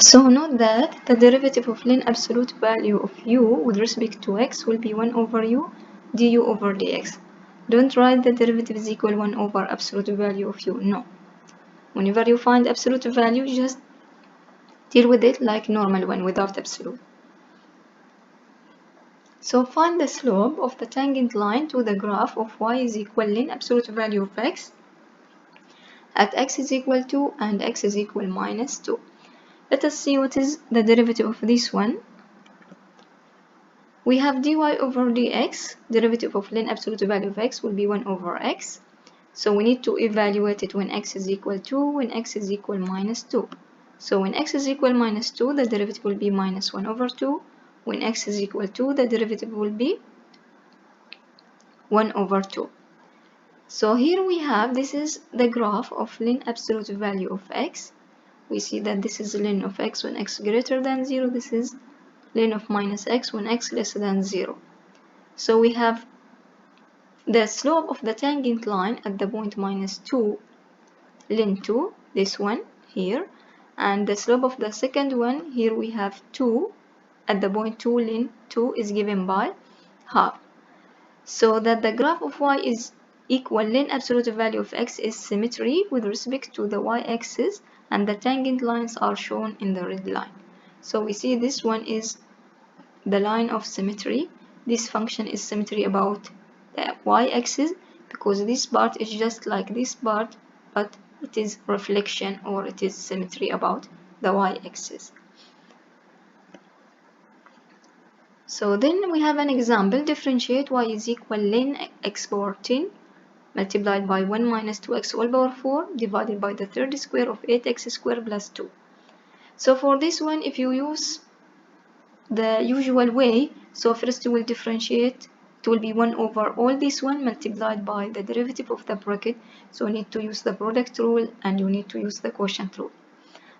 So note that the derivative of ln absolute value of u with respect to x will be 1 over u du over dx. Don't write the derivative is equal 1 over absolute value of u, no. Whenever you find absolute value, just deal with it like normal one without absolute. So find the slope of the tangent line to the graph of y is equal ln absolute value of x at x is equal to and x is equal minus 2. Let us see what is the derivative of this one. We have dy over dx, derivative of ln absolute value of x will be 1 over x. So we need to evaluate it when x is equal to, when x is equal minus 2. So when x is equal minus 2, the derivative will be minus 1 over 2. When x is equal to, the derivative will be 1 over 2. So here we have, this is the graph of ln absolute value of x. We see that this is ln of x when x greater than 0. This is ln of minus x when x less than 0. So we have the slope of the tangent line at the point minus 2 ln 2, this one here, and the slope of the second one here we have 2 at the point 2 ln 2 is given by half. So that the graph of y is equal ln absolute value of x is symmetry with respect to the y-axis, and the tangent lines are shown in the red line. So we see this one is the line of symmetry. This function is symmetry about the y-axis because this part is just like this part, but it is reflection or it is symmetry about the y-axis. So then we have an example. Differentiate y is equal ln x power 10 multiplied by 1 minus 2x all power 4 divided by the third square of 8x squared plus 2. So for this one, if you use the usual way, so first you will differentiate, it will be 1 over all this one multiplied by the derivative of the bracket. So you need to use the product rule and you need to use the quotient rule.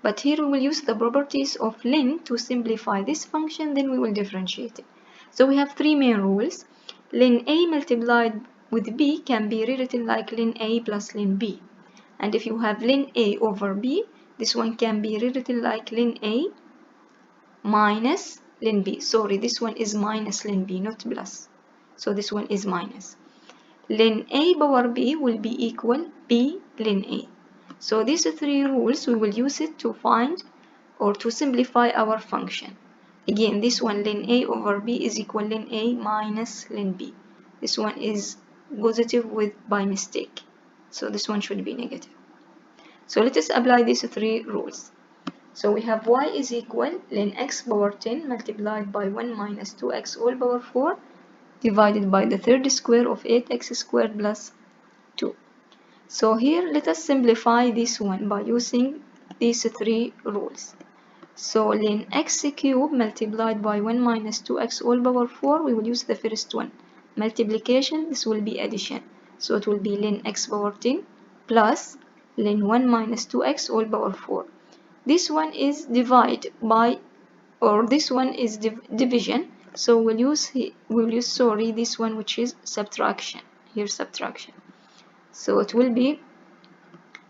But here we will use the properties of ln to simplify this function, then we will differentiate it. So we have three main rules. Ln a multiplied with b can be rewritten like ln a plus ln b. And if you have ln a over b, this one can be rewritten like ln a minus ln b. Sorry, this one is minus ln b, not plus. So this one is minus. Ln a power b will be equal b ln a. So these three rules, we will use it to find or to simplify our function. Again, this one ln a over b is equal ln a minus ln b. This one is positive with by mistake. So this one should be negative. So let us apply these three rules. So we have y is equal ln x power 10 multiplied by 1 minus 2x all power 4 divided by the third square of 8x squared plus 2. So here let us simplify this one by using these three rules. So ln x cubed multiplied by 1 minus 2x all power 4, we will use the first one. Multiplication, this will be addition. So it will be ln x power 10 plus ln 1 minus 2x all power 4. This one is divide by, or this one is division. So we'll use this one which is subtraction. Here subtraction. So it will be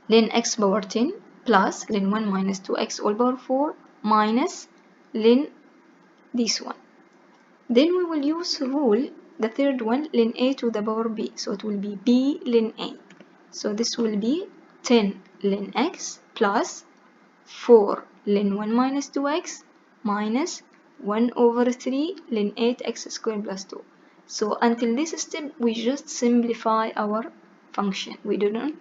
ln x power 10 plus ln 1 minus 2x all power 4 minus ln this one. Then we will use rule, the third one, ln a to the power b. So it will be b ln a. So this will be 10 ln x plus 4 ln 1 minus 2x minus 1 over 3 ln 8x squared plus 2. So until this step, we just simplify our function. We do not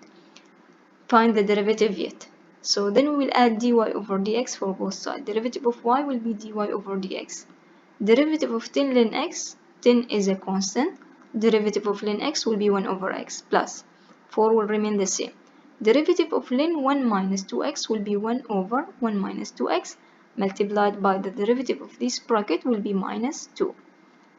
find the derivative yet. So then we will add dy over dx for both sides. Derivative of y will be dy over dx. Derivative of 10 ln x, 10 is a constant. Derivative of ln x will be 1 over x plus 4 will remain the same. Derivative of ln 1 minus 2x will be 1 over 1 minus 2x multiplied by the derivative of this bracket will be minus 2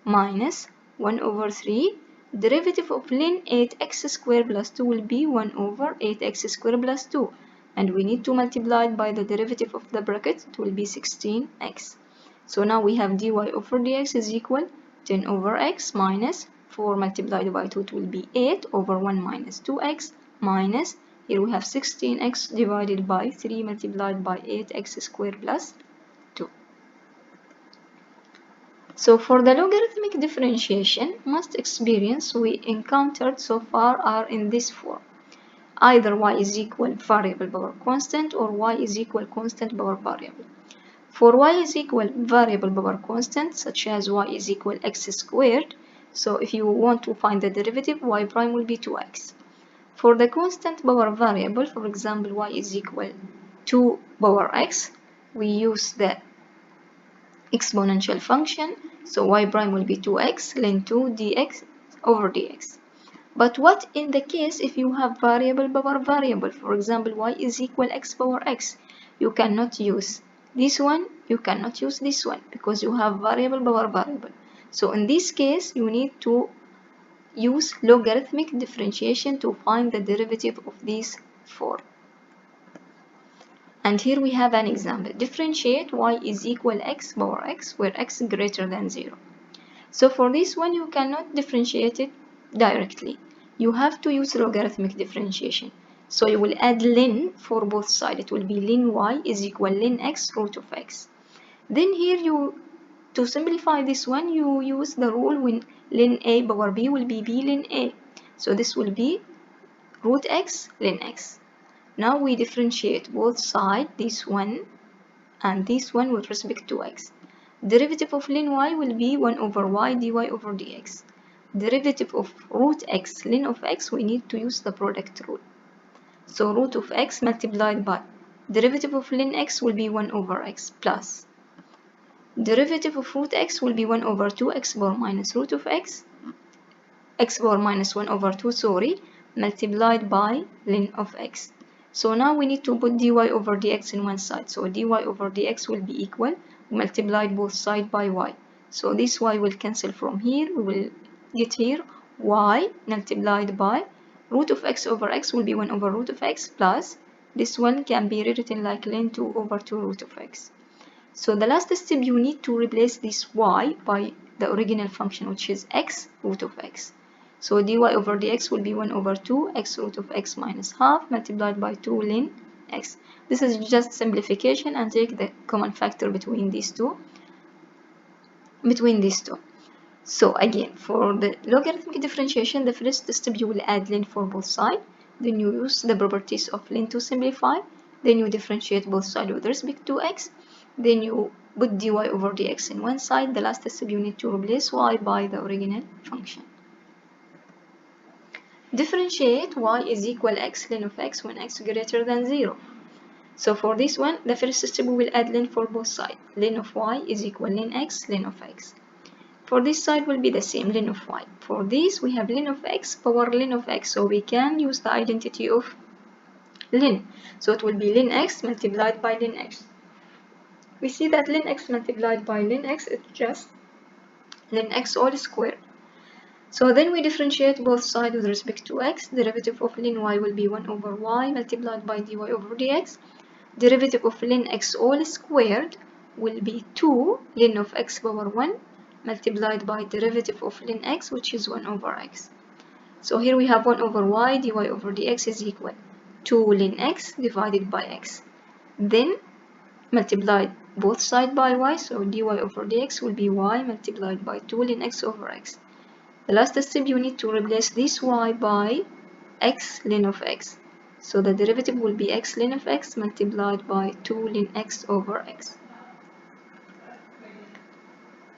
minus 1 over 3. Derivative of ln 8x squared plus 2 will be 1 over 8x squared plus 2. And we need to multiply it by the derivative of the bracket. It will be 16x. So now we have dy over dx is equal 10 over x minus 4 multiplied by 2. It will be 8 over 1 minus 2x minus Here we have 16x divided by 3 multiplied by 8x squared plus 2. So for the logarithmic differentiation, most experience we encountered so far are in this form. Either y is equal variable power constant or y is equal constant power variable. For y is equal variable power constant, such as y is equal x squared, so if you want to find the derivative, y prime will be 2x. For the constant power variable, for example, y is equal 2 power x, we use the exponential function, so y prime will be 2x ln 2 dx over dx. But what in the case if you have variable power variable? For example, y is equal x power x. You cannot use this one, you cannot use this one because you have variable power variable. So in this case, you need to use logarithmic differentiation to find the derivative of these four. And here we have an example. Differentiate y is equal x power x where x is greater than 0. So for this one, you cannot differentiate it directly. You have to use logarithmic differentiation. So you will add ln for both sides. It will be ln y is equal ln x root of x. Then here to simplify this one, you use the rule when ln a power b will be b ln a. So this will be root x ln x. Now we differentiate both sides, this one and this one with respect to x. Derivative of ln y will be 1 over y dy over dx. Derivative of root x ln of x, we need to use the product rule. So root of x multiplied by derivative of ln x will be 1 over x plus derivative of root x will be 1 over 2 x power minus root of x power minus 1 over 2, multiplied by ln of x. So now we need to put dy over dx in one side. So dy over dx will be equal, multiplied both sides by y. So this y will cancel from here. We will get here y multiplied by root of x over x will be 1 over root of x plus this one can be rewritten like ln 2 over 2 root of x. So the last step, you need to replace this y by the original function, which is x root of x. So dy over dx will be 1 over 2 x root of x minus half multiplied by 2 ln x. This is just simplification and take the common factor between these two. So again, for the logarithmic differentiation, the first step you will add ln for both sides. Then you use the properties of ln to simplify. Then you differentiate both sides with respect to x. Then you put dy over dx in one side. The last step, you need to replace y by the original function. Differentiate y is equal x ln of x when x greater than 0. So for this one, the first step, we will add ln for both sides. Ln of y is equal ln x ln of x. For this side will be the same, ln of y. For this, we have ln of x power ln of x. So we can use the identity of ln. So it will be ln x multiplied by ln x. We see that ln x multiplied by ln x is just ln x all squared. So then we differentiate both sides with respect to x. Derivative of ln y will be 1 over y multiplied by dy over dx. Derivative of ln x all squared will be 2 ln of x power 1 multiplied by derivative of ln x, which is 1 over x. So here we have 1 over y dy over dx is equal 2 ln x divided by x. Then multiply both sides by y, so dy over dx will be y multiplied by 2 ln x over x. The last step, you need to replace this y by x ln of x. So the derivative will be x ln of x multiplied by 2 ln x over x.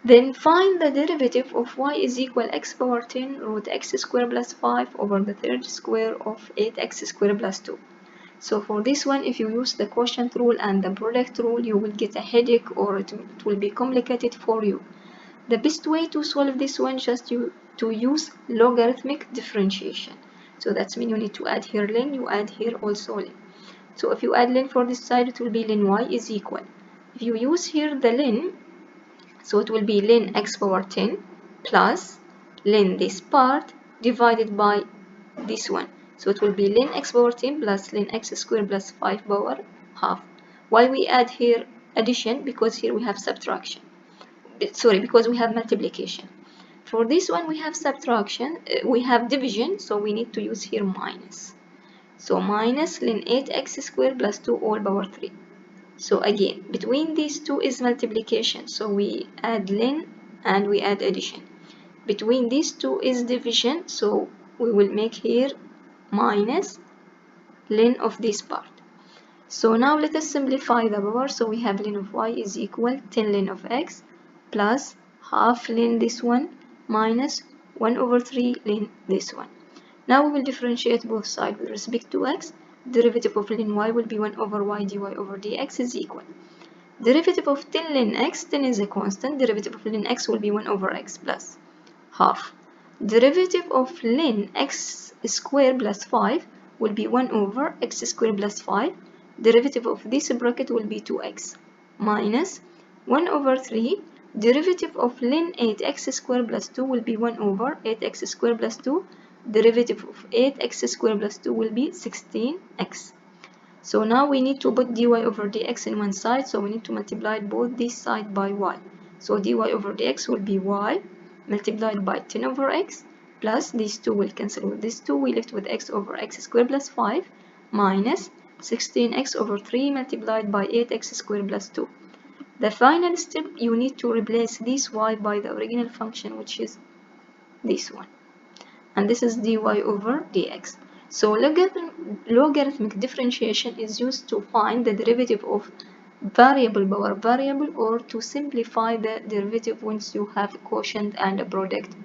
Then find the derivative of y is equal x power 10 root x squared plus 5 over the third square of 8x squared plus 2. So for this one, if you use the quotient rule and the product rule, you will get a headache or it will be complicated for you. The best way to solve this one just to use logarithmic differentiation. So that's mean you need to add here ln, you add here also ln. So if you add ln for this side, it will be ln y is equal. If you use here the ln, so it will be ln x power 10 plus ln this part divided by this one. So it will be ln x power 10 plus ln x squared plus 5 power half. Why we add here addition? Because here we have subtraction. Sorry, because we have multiplication. For this one we have subtraction, we have division, so we need to use here minus. So minus ln 8x squared plus 2 all power 3. So again, between these two is multiplication. So we add ln and we add addition. Between these two is division. So we will make here minus ln of this part. So now let us simplify the power. So we have ln of y is equal 10 ln of x plus half ln this one minus 1 over 3 ln this one. Now we will differentiate both sides with respect to x. Derivative of ln y will be 1 over y dy over dx is equal. Derivative of 10 ln x, 10 is a constant. Derivative of ln x will be 1 over x plus half. Derivative of ln x squared plus 5 will be 1 over x squared plus 5. Derivative of this bracket will be 2x minus 1 over 3. Derivative of ln 8x squared plus 2 will be 1 over 8x squared plus 2. Derivative of 8x squared plus 2 will be 16x. So now we need to put dy over dx in one side, so we need to multiply both this side by y. So dy over dx will be y multiplied by 10 over x plus these two will cancel with these two. We left with x over x squared plus 5 minus 16x over 3 multiplied by 8x squared plus 2. The final step, you need to replace this y by the original function, which is this one. And this is dy over dx. So logarithmic differentiation is used to find the derivative of variable power variable, or to simplify the derivative once you have a quotient and a product